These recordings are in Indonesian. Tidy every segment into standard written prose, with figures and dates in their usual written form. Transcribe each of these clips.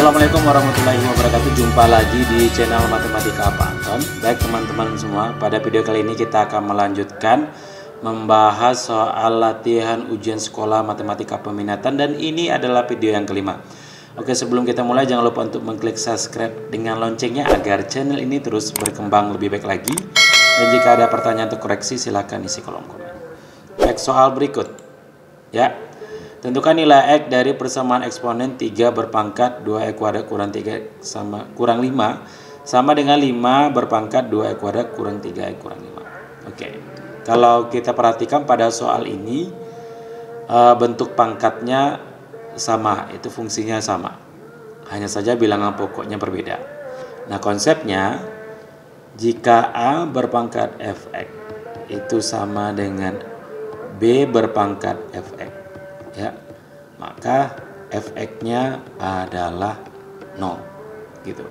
Assalamualaikum warahmatullahi wabarakatuh. Jumpa lagi di channel Matematika Pak Anton. Baik teman-teman semua, pada video kali ini kita akan melanjutkan membahas soal latihan ujian sekolah matematika peminatan, dan ini adalah video yang kelima. Oke, sebelum kita mulai jangan lupa untuk mengklik subscribe dengan loncengnya agar channel ini terus berkembang lebih baik lagi. Dan jika ada pertanyaan atau koreksi silahkan isi kolom komen. Baik, soal berikut ya. Tentukan nilai X dari persamaan eksponen 3 berpangkat 2X kuadrat kurang 3 kurang 5 sama dengan 5 berpangkat 2X kuadrat kurang 3X kurang 5. Oke. Kalau kita perhatikan pada soal ini bentuk pangkatnya sama, itu fungsinya sama. Hanya saja bilangan pokoknya berbeda. Nah, konsepnya jika A berpangkat Fx itu sama dengan B berpangkat Fx, ya, maka Fx-nya adalah 0 gitu.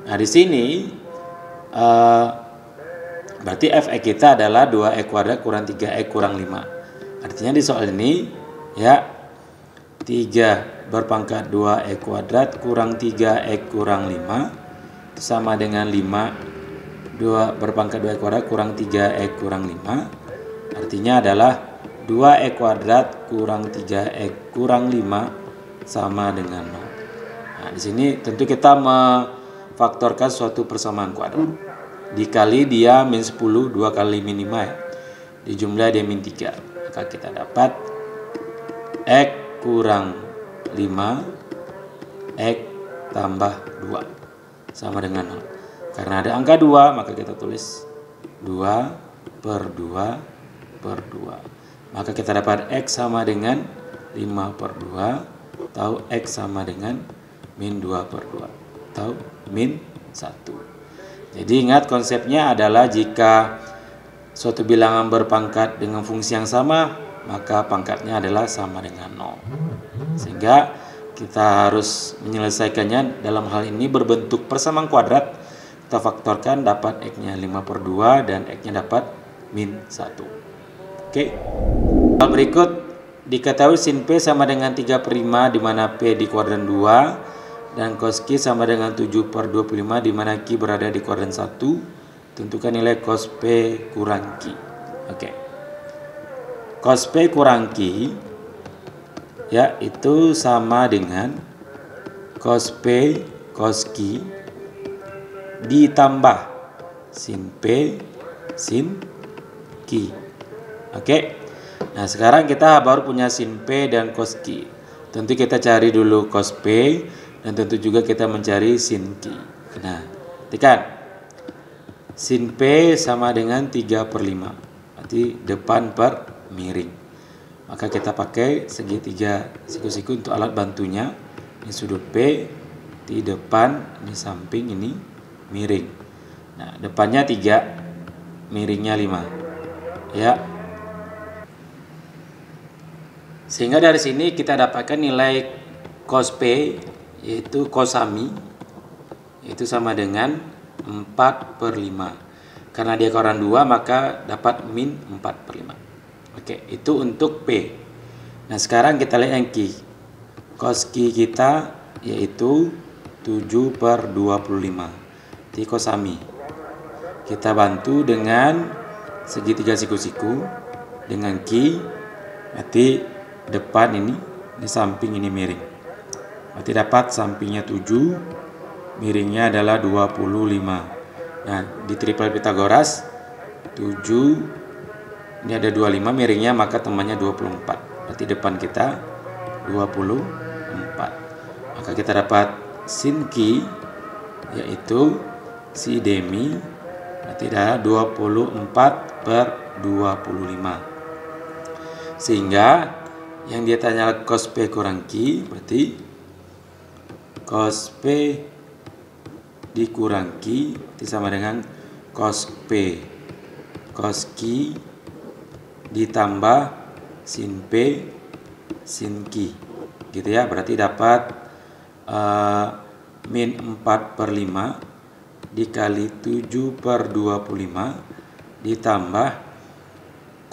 Nah, di sini berarti Fx kita adalah 2x kuadrat kurang 3x kurang 5. Artinya di soal ini ya 3 berpangkat 2x kuadrat kurang 3x kurang 5 itu sama dengan 5 2 berpangkat 2x kuadrat kurang 3x kurang 5. Artinya adalah 2x kuadrat kurang 3x kurang 5 sama dengan 0. Nah, di sini tentu kita memfaktorkan suatu persamaan kuadrat. Dikali dia min 10, 2 kali min 5 ya. Dijumlah dia min 3. Maka kita dapat x kurang 5 x tambah 2 sama dengan 0. Karena ada angka 2 maka kita tulis 2 per 2 per 2. Maka kita dapat X sama dengan 5 per 2 atau X sama dengan min 2 per 2 atau min 1. Jadi ingat konsepnya adalah jika suatu bilangan berpangkat dengan fungsi yang sama, maka pangkatnya adalah sama dengan 0. Sehingga kita harus menyelesaikannya dalam hal ini berbentuk persamaan kuadrat. Kita faktorkan dapat X-nya 5 per 2 dan X-nya dapat min 1. Oke. Hal berikut diketahui sin P sama dengan 3 per 5 di mana P di kuadran 2 dan cos Q sama dengan 7 per 25 di mana Q berada di kuadran 1. Tentukan nilai cos P kurang Q. Oke. Cos P kurang Q ya itu sama dengan cos P cos Q ditambah sin P sin Q. Oke. Nah, sekarang kita baru punya sin P dan cos Q. Tentu kita cari dulu cos P dan tentu juga kita mencari sin Q. Nah, perhatikan. Sin P sama dengan 3 per 5. Berarti depan per miring. Maka kita pakai segitiga siku-siku untuk alat bantunya. Ini sudut P, di depan, ini samping, ini miring. Nah, depannya 3, miringnya 5. Ya. Sehingga dari sini kita dapatkan nilai cos P yaitu cosami itu sama dengan 4 per 5. Karena dia kuadran 2 maka dapat min 4 per 5. Oke, itu untuk P. Nah, sekarang kita lihat yang Q. Cos Q kita yaitu 7 per 25. Jadi cosami. Kita bantu dengan segitiga siku-siku dengan Q. Berarti depan ini, di samping ini miring. Berarti dapat sampingnya 7, miringnya adalah 25. Nah, di triple Pitagoras 7 ini ada 25 miringnya maka temannya 24. Berarti depan kita 24. Maka kita dapat sin Q yaitu si demi berarti ada 24 per 25. Sehingga yang dia tanya cos P kurang Q berarti cos P dikurang Q itu sama dengan cos P cos Q ditambah sin P sin Q gitu ya. Berarti dapat min 4 per 5 dikali 7 per 25 ditambah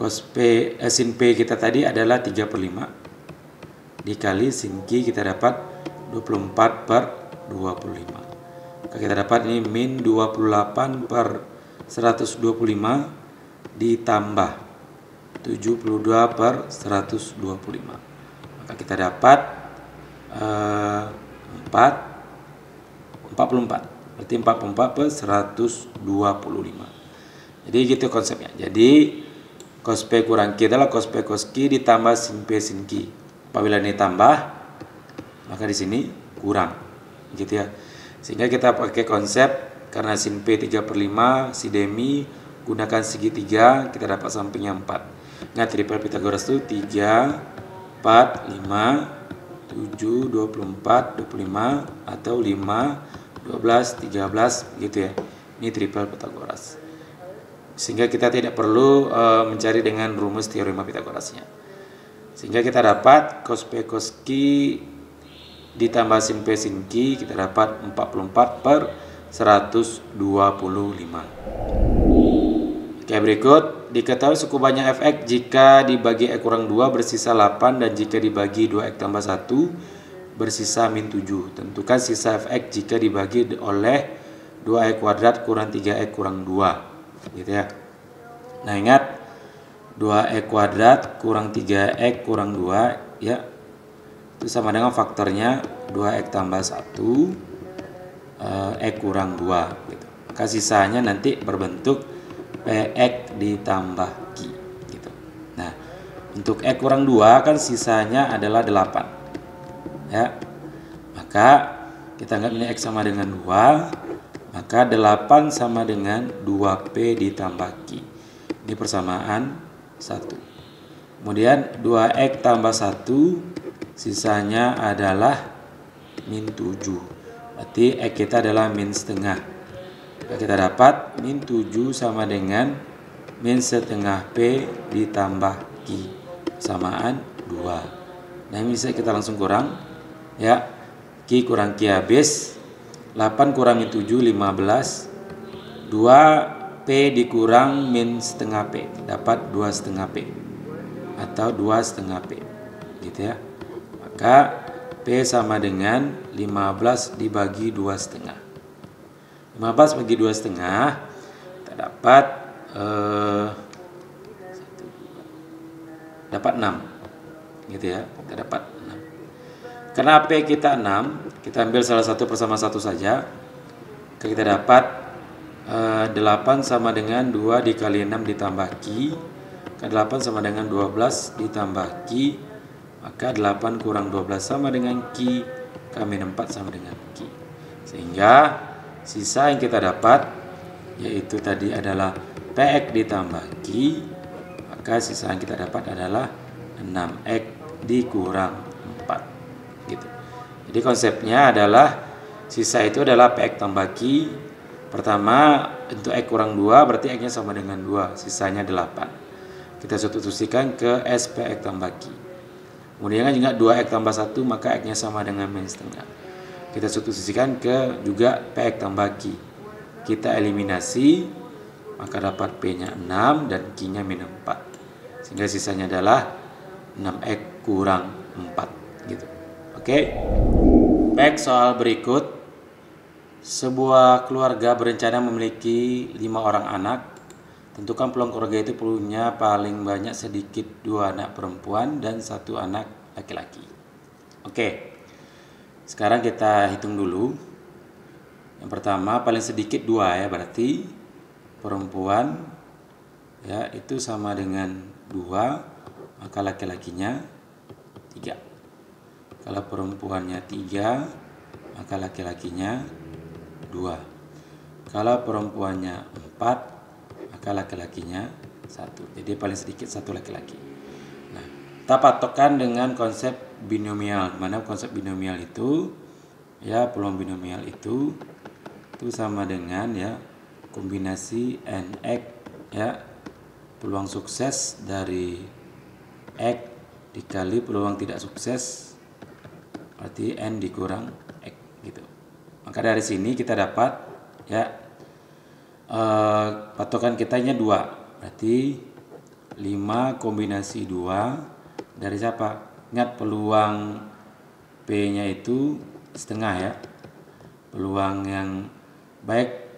cos P, sin P kita tadi adalah 3 per 5 dikali sin Q kita dapat 24 per 25. Maka kita dapat ini min 28 per 125 ditambah 72 per 125. Maka kita dapat 44. Berarti 44 per 125. Jadi gitu konsepnya. Jadi cos P kurang Q adalah cos P cos Q ditambah sin P sin Q. Apabila ini tambah, maka di sini kurang. Gitu ya. Sehingga kita pakai konsep karena sin P 3/5 si demi gunakan segitiga, kita dapat sampingnya 4. Ingat triple Pythagoras itu 3, 4, 5, 7, 24, 25 atau 5, 12, 13 gitu ya. Ini triple Pythagoras. Sehingga kita tidak perlu mencari dengan rumus teorema Pythagorasnya. Sehingga kita dapat cos P cos Q ditambah sin P sin Q, kita dapat 44 per 125. Oke, berikut diketahui suku banyak fx jika dibagi x kurang 2 bersisa 8 dan jika dibagi 2x tambah 1 bersisa min 7. Tentukan sisa fx jika dibagi oleh 2x kuadrat kurang 3x kurang 2 gitu ya. Nah, ingat 2x kuadrat kurang 3x kurang 2 ya, itu sama dengan faktornya 2x tambah 1 x kurang 2 gitu. Maka sisanya nanti berbentuk px ditambah q gitu. Nah, untuk x kurang 2 kan sisanya adalah 8 ya. Maka kita anggap ini x sama dengan 2, maka 8 sama dengan 2p ditambah q. Ini persamaan 1. Kemudian 2x tambah 1 sisanya adalah min 7. Berarti X kita adalah min setengah. Kita dapat min 7 sama dengan min setengah P ditambah Q. Samaan 2. Nah, ini bisa kita langsung kurang. Ya, Q kurang Q habis. 8 kurang min 7, 15. 2 P dikurang min setengah P. Dapat 2 setengah P. Atau 2 setengah P. Gitu ya. Maka P sama dengan 15 dibagi 2 setengah. 15 bagi 2 setengah kita dapat 6 gitu ya. Kita dapat 6. Karena P kita 6, kita ambil salah satu bersama satu saja. Kita dapat 8 sama dengan 2 dikali 6 ditambah Q. 8 sama dengan 12 ditambah Q. Maka 8 kurang 12 sama dengan Q, kami 4 sama dengan Q. Sehingga sisa yang kita dapat yaitu tadi adalah Px ditambah Q, maka sisa yang kita dapat adalah 6x dikurang 4 gitu. Jadi konsepnya adalah sisa itu adalah Px tambah Q. Pertama untuk x kurang 2 berarti x-nya sama dengan 2, sisanya 8. Kita substitusikan ke S Px tambah Q. Kemudian kan juga 2x tambah 1 maka x-nya sama dengan min setengah. Kita substitusikan ke juga px tambah q. Kita eliminasi maka dapat p-nya 6 dan q-nya min 4. Sehingga sisanya adalah 6x kurang 4 gitu. Oke. Baik, soal berikut. Sebuah keluarga berencana memiliki 5 orang anak. Tentukan peluang keluarga itu punya paling banyak sedikit 2 anak perempuan dan 1 anak laki-laki. Oke, sekarang kita hitung dulu. Yang pertama paling sedikit 2 ya, berarti perempuan ya itu sama dengan 2, maka laki-lakinya 3. Kalau perempuannya 3, maka laki-lakinya 2. Kalau perempuannya 4, maka laki-lakinya 1. Jadi paling sedikit 1 laki-laki. Nah, kita patokkan dengan konsep binomial. Mana konsep binomial itu ya, peluang binomial itu sama dengan ya kombinasi nx ya, peluang sukses dari x dikali peluang tidak sukses, berarti n dikurang x gitu. Maka dari sini kita dapat ya patokan kitanya 2, berarti 5 kombinasi 2 dari siapa? Ingat peluang P nya itu setengah ya, peluang yang baik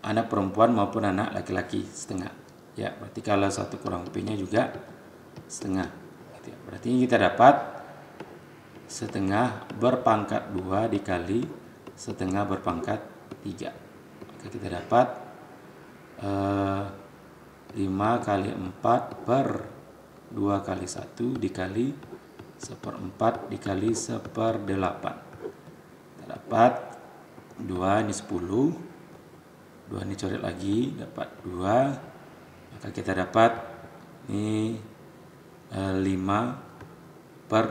anak perempuan maupun anak laki-laki setengah. Ya, berarti kalau 1 kurang P-nya juga setengah. Gitu ya. Berarti kita dapat setengah berpangkat 2 dikali setengah berpangkat 3. Maka kita dapat 5 kali 4 per 2 kali 1 dikali 1/4 dikali 1/8. Kita dapat 2, ini 10. 2 ini coret lagi, dapat 2. Maka kita dapat ini 5 per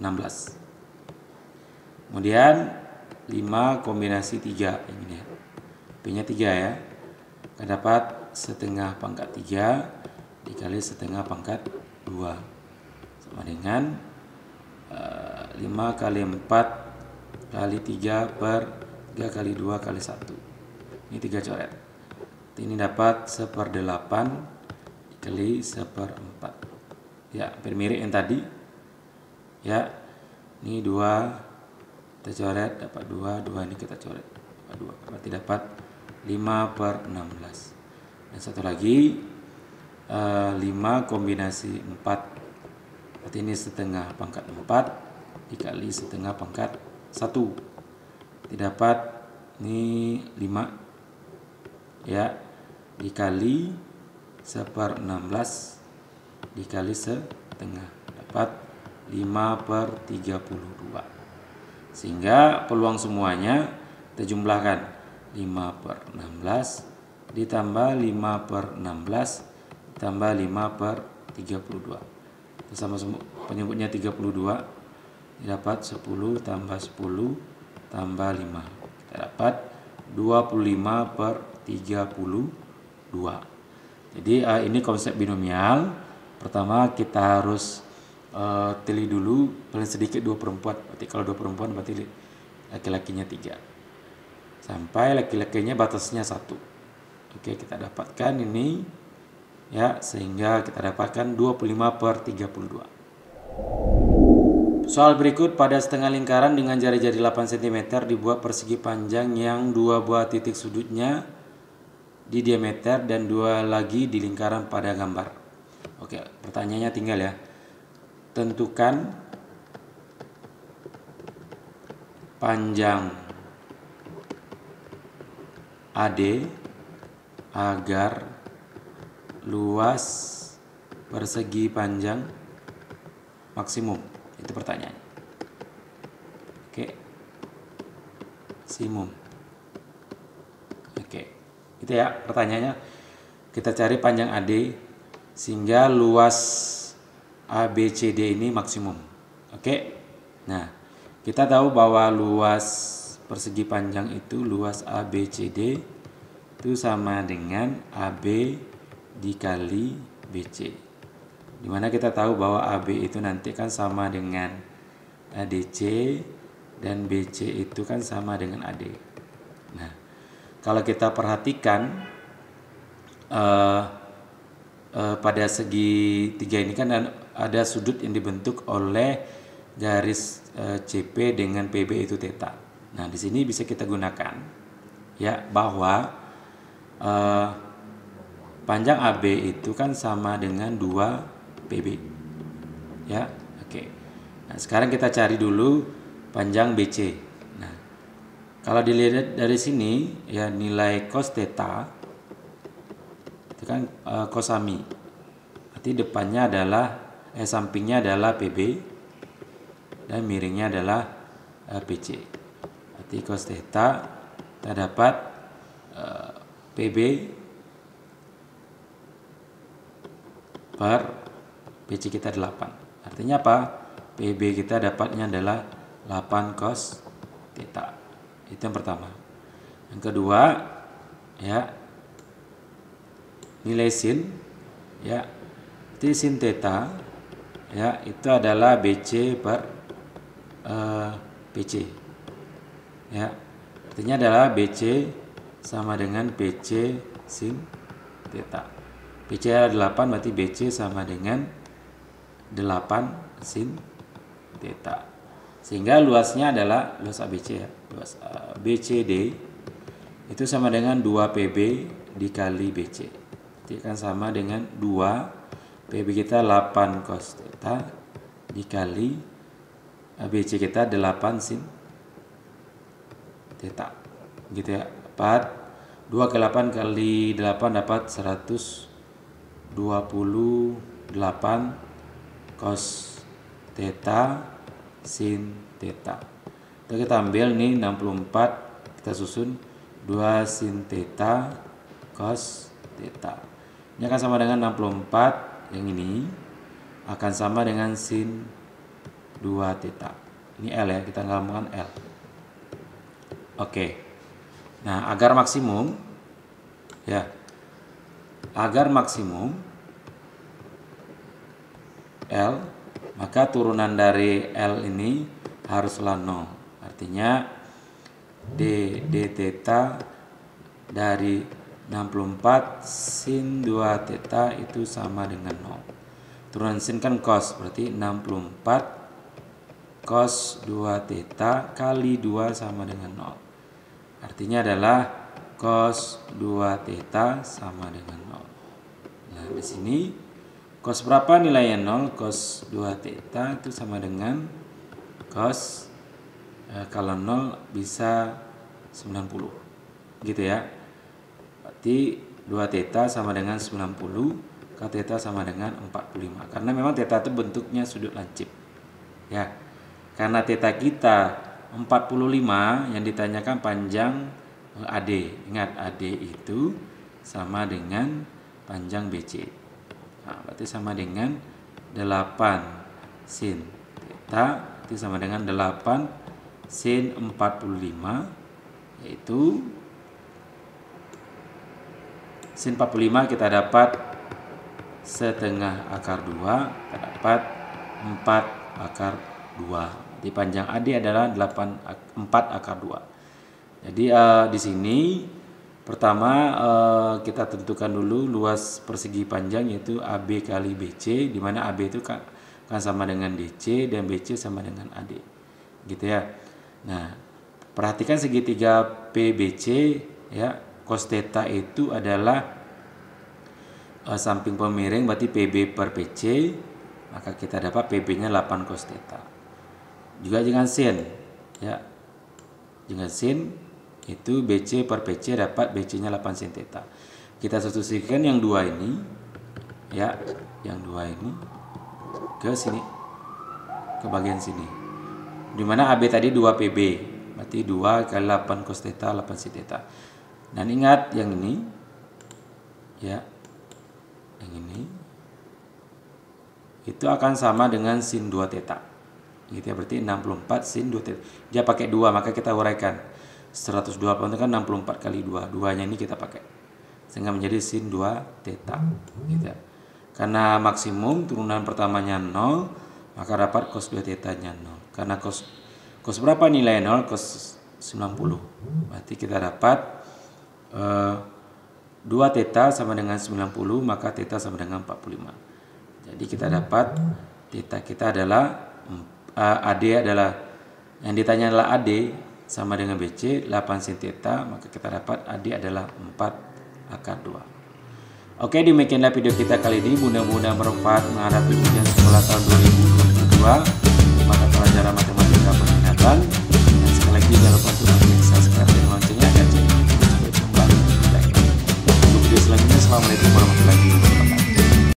16. Kemudian 5 kombinasi 3 ini ya. P-nya 3 ya. Kita dapat setengah pangkat 3 dikali setengah pangkat 2 sama dengan 5 kali 4 kali 3 per 3 kali 2 kali 1. Ini 3 coret. Ini dapat 1/8 dikali 1/4. Ya, hampir mirip yang tadi. Ya, ini 2 kita coret dapat 2, 2 ini kita coret dapat 2. Berarti dapat 5 per 16. Dan satu lagi 5 kombinasi 4. Berarti ini setengah pangkat 4 dikali setengah pangkat 1. Dapat ini 5 ya dikali 1/16 dikali setengah, dapat 5 per 32. Sehingga peluang semuanya kita jumlahkan 5 per 16 ditambah 5 per 16 tambah 5 per 32. Sama penyebutnya 32. Dapat 10 tambah 10 tambah 5. Kita dapat 25 per 32. Jadi ini konsep binomial. Pertama kita harus teli dulu paling sedikit 2 perempuan. Berarti kalau 2 perempuan berarti laki-lakinya 3. Sampai laki-lakinya batasnya 1. Oke, kita dapatkan ini ya, sehingga kita dapatkan 25 per 32. Soal berikut, pada setengah lingkaran dengan jari-jari 8 cm dibuat persegi panjang yang 2 buah titik sudutnya di diameter dan 2 lagi di lingkaran pada gambar. Oke, pertanyaannya tinggal ya. Tentukan panjang AD agar luas persegi panjang maksimum. Itu pertanyaan. Oke. Maksimum. Oke. Itu ya pertanyaannya. Kita cari panjang AD sehingga luas ABCD ini maksimum. Oke. Nah, kita tahu bahwa luas persegi panjang itu luas ABCD itu sama dengan AB dikali BC. Dimana kita tahu bahwa AB itu nanti kan sama dengan ADC dan BC itu kan sama dengan AD. Nah, kalau kita perhatikan pada segi 3 ini kan ada sudut yang dibentuk oleh garis CP dengan PB itu theta. Nah, di sini bisa kita gunakan ya bahwa panjang AB itu kan sama dengan 2 PB. Ya, oke. Nah, sekarang kita cari dulu panjang BC. Nah, kalau dilihat dari sini ya nilai cos theta itu kan cosami. Berarti depannya adalah sampingnya adalah PB dan miringnya adalah PC. Berarti cos theta kita dapat PB per PC kita 8. Artinya apa? PB kita dapatnya adalah 8 cos theta. Itu yang pertama. Yang kedua, ya nilai sin ya T sin theta ya itu adalah BC per PC. Ya. Artinya adalah BC sama dengan PC sin theta. PC adalah 8 berarti BC sama dengan 8 sin theta. Sehingga luasnya adalah luas ABC ya. Luas BCD itu sama dengan 2PB dikali BC. Jadi akan sama dengan 2 PB kita 8 cos theta dikali BC kita 8 sin theta. Gitu ya. 2 ke 8 kali 8 dapat 128 cos theta sin theta. Itu kita ambil nih 64, kita susun 2 sin theta cos theta. Ini akan sama dengan 64, yang ini akan sama dengan sin 2 theta. Ini L ya, kita ngomongkan L. Oke. Nah, agar maksimum ya. Agar maksimum L, maka turunan dari L ini haruslah 0. Artinya d theta dari 64 sin 2 theta itu sama dengan 0. Turunan sin kan cos, berarti 64 cos 2 theta kali 2 sama dengan 0. Artinya adalah cos 2 theta sama dengan 0. Nah, di sini cos berapa nilainya 0? Cos 2 theta itu sama dengan cos kalau 0 bisa 90. Gitu ya. Berarti 2 theta sama dengan 90, cos theta sama dengan 45. Karena memang theta itu bentuknya sudut lancip. Ya. Karena theta kita 45 yang ditanyakan panjang AD. Ingat, AD itu sama dengan panjang BC. Nah, berarti sama dengan 8 sin theta itu sama dengan 8 sin 45, yaitu sin 45 kita dapat setengah akar 2, kita dapat 4 akar 2. Di panjang AD adalah 4 akar 2. Jadi di sini pertama kita tentukan dulu luas persegi panjang, yaitu AB kali BC, di mana AB itu kan sama dengan DC dan BC sama dengan AD. Gitu ya. Nah, perhatikan segitiga PBC ya, cos theta itu adalah samping pemiring, berarti PB per PC, maka kita dapat PB-nya 8 cos theta. Juga dengan sin ya, dengan sin itu BC per PC dapat BC-nya 8 sin theta. Kita substitusikan yang dua ini ya, yang dua ini ke sini, ke bagian sini, dimana AB tadi 2 PB, berarti 2 kali 8 cos theta 8 sin theta. Dan ingat yang ini ya, yang ini itu akan sama dengan sin 2 theta. Gitu ya, berarti 64 sin 2 theta. Dia pakai 2, maka kita uraikan. 120 itu kan 64 kali 2. 2-nya ini kita pakai. Sehingga menjadi sin 2 theta. Gitu ya. Karena maksimum turunan pertamanya 0, maka dapat cos 2 theta-nya 0. Karena cos berapa nilai 0? Cos 90. Berarti kita dapat 2 theta sama dengan 90, maka theta sama dengan 45. Jadi kita dapat theta kita adalah AD adalah, yang ditanya adalah AD sama dengan BC 8 sin theta, maka kita dapat AD adalah 4 akar 2. Oke, demikianlah video kita kali ini. Mudah-mudahan bermanfaat menghadapi ujian sekolah tahun 2022.